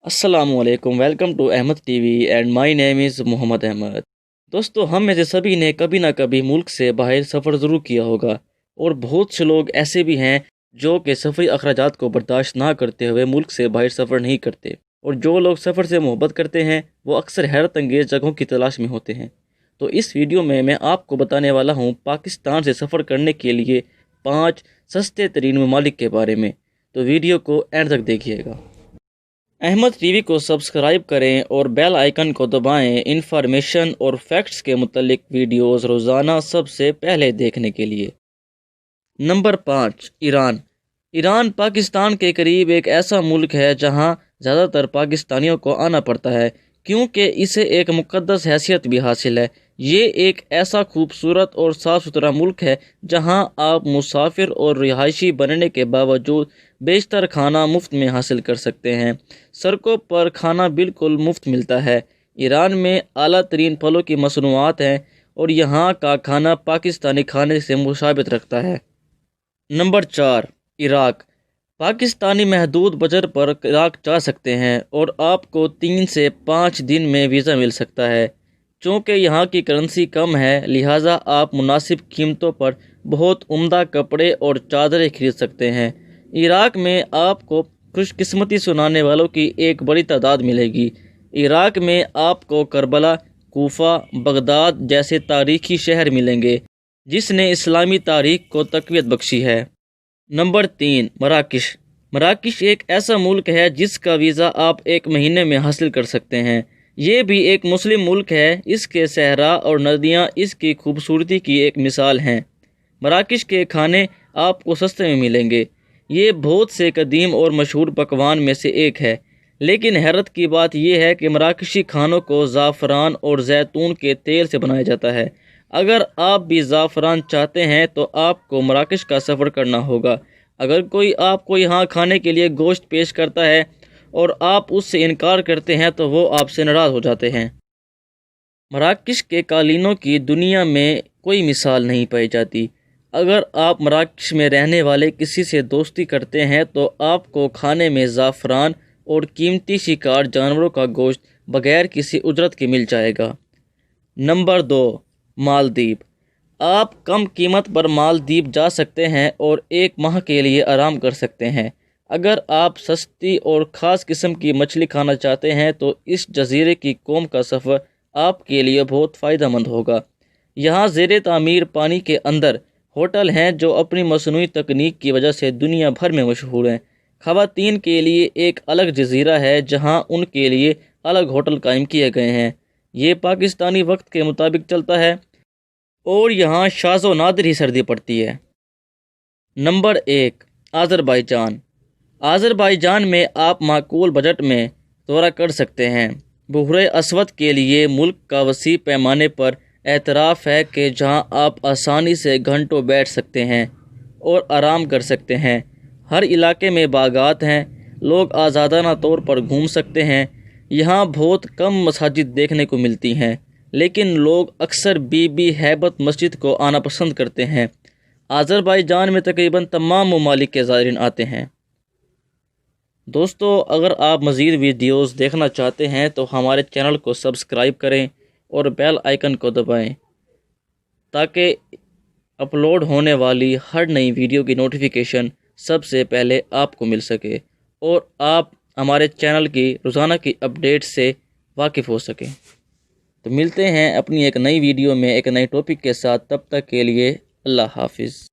السلام علیکم، welcome to Ahmed TV and my name is Muhammad Ahmed. دوستو، ہم میں سے سبھی نے کبھی نہ کبھی ملک سے باہر سفر ضرور کیا ہوگا، اور بہت سے لوگ ایسے بھی ہیں جو کہ سفری اخراجات کو برداشت نہ کرتے ہوئے ملک سے باہر سفر نہیں کرتے، اور جو لوگ سفر سے محبت کرتے ہیں وہ اکثر حیرت انگیز جگہوں کی تلاش میں ہوتے ہیں۔ تو اس ویڈیو میں آپ کو بتانے والا ہوں پاکستان سے سفر کرنے کے لیے 5 سستے ترین ممالک کے بارے میں، تو ویڈیو کو اینڈ تک دیکھیے گا۔ احمد ٹی وی کو سبسکرائب کریں اور بیل آئیکن کو دبائیں انفارمیشن اور فیکٹس کے متعلق ویڈیوز روزانہ سب سے پہلے دیکھنے کے لیے۔ نمبر 5، ایران۔ ایران پاکستان کے قریب ایک ایسا ملک ہے جہاں زیادہ تر پاکستانیوں کو آنا پڑتا ہے، کیونکہ اسے ایک مقدس حیثیت بھی حاصل ہے۔ یہ ایک ایسا خوبصورت اور صاف ستھرا ملک ہے جہاں آپ مسافر اور رہائشی بننے کے باوجود بیشتر کھانا مفت میں حاصل کر سکتے ہیں۔ سڑکوں پر کھانا بالکل مفت ملتا ہے۔ ایران میں اعلیٰ ترین پھلوں کی مصنوعات ہیں اور یہاں کا کھانا پاکستانی کھانے سے مشابہت رکھتا ہے۔ نمبر 4، عراق۔ پاکستانی محدود بجٹ پر عراق جا سکتے ہیں اور آپ کو 3 سے 5 دن میں ویزا مل سکتا ہے۔ چونکہ یہاں کی کرنسی کم ہے، لہٰذا آپ مناسب قیمتوں پر بہت عمدہ کپڑے اور چادریں خرید سکتے ہیں۔ عراق میں آپ کو خوش قسمتی سنانے والوں کی ایک بڑی تعداد ملے گی۔ عراق میں آپ کو کربلا، کوفہ، بغداد جیسے تاریخی شہر ملیں گے جس نے اسلامی تاریخ کو تقویت بخشی ہے۔ نمبر 3، مراکش۔ مراکش ایک ایسا ملک ہے جس کا ویزا آپ 1 مہینے میں حاصل کر سکتے ہیں۔ یہ بھی ایک مسلم ملک ہے۔ اس کے صحرا اور ندیاں اس کی خوبصورتی کی ایک مثال ہیں۔ مراکش کے کھانے آپ کو سستے میں ملیں گے۔ یہ بہت سے قدیم اور مشہور پکوان میں سے ایک ہے، لیکن حیرت کی بات یہ ہے کہ مراکشی کھانوں کو زعفران اور زیتون کے تیل سے بنایا جاتا ہے۔ اگر آپ بھی زعفران چاہتے ہیں تو آپ کو مراکش کا سفر کرنا ہوگا۔ اگر کوئی آپ کو یہاں کھانے کے لیے گوشت پیش کرتا ہے اور آپ اس سے انکار کرتے ہیں تو وہ آپ سے ناراض ہو جاتے ہیں۔ مراکش کے قالینوں کی دنیا میں کوئی مثال نہیں پائی جاتی۔ اگر آپ مراکش میں رہنے والے کسی سے دوستی کرتے ہیں تو آپ کو کھانے میں زعفران اور قیمتی شکار جانوروں کا گوشت بغیر کسی اجرت کے مل جائے گا۔ نمبر 2، مالدیپ۔ آپ کم قیمت پر مالدیپ جا سکتے ہیں اور 1 ماہ کے لیے آرام کر سکتے ہیں۔ اگر آپ سستی اور خاص قسم کی مچھلی کھانا چاہتے ہیں تو اس جزیرے کی قوم کا سفر آپ کے لیے بہت فائدہ مند ہوگا۔ یہاں زیر تعمیر پانی کے اندر ہوٹل ہیں جو اپنی مصنوعی تکنیک کی وجہ سے دنیا بھر میں مشہور ہیں۔ خواتین کے لیے ایک الگ جزیرہ ہے جہاں ان کے لیے الگ ہوٹل قائم کیے گئے ہیں۔ یہ پاکستانی وقت کے مطابق چلتا ہے اور یہاں شاذ و نادر ہی سردی پڑتی ہے۔ نمبر 1، آذربائیجان۔ آذربائیجان میں آپ معقول بجٹ میں دورہ کر سکتے ہیں۔ بحر اسود کے لیے ملک کا وسیع پیمانے پر اعتراف ہے کہ جہاں آپ آسانی سے گھنٹوں بیٹھ سکتے ہیں اور آرام کر سکتے ہیں۔ ہر علاقے میں باغات ہیں، لوگ آزادانہ طور پر گھوم سکتے ہیں۔ یہاں بہت کم مساجد دیکھنے کو ملتی ہیں، لیکن لوگ اکثر بی بی ہیبت مسجد کو آنا پسند کرتے ہیں۔ آذربائیجان میں تقریباً تمام ممالک کے زائرین آتے ہیں۔ دوستو، اگر آپ مزید ویڈیوز دیکھنا چاہتے ہیں تو ہمارے چینل کو سبسکرائب کریں اور بیل آئیکن کو دبائیں تاکہ اپلوڈ ہونے والی ہر نئی ویڈیو کی نوٹیفیکیشن سب سے پہلے آپ کو مل سکے اور آپ ہمارے چینل کی روزانہ کی اپڈیٹ سے واقف ہو سکیں۔ تو ملتے ہیں اپنی ایک نئی ویڈیو میں ایک نئے ٹاپک کے ساتھ، تب تک کے لیے اللہ حافظ۔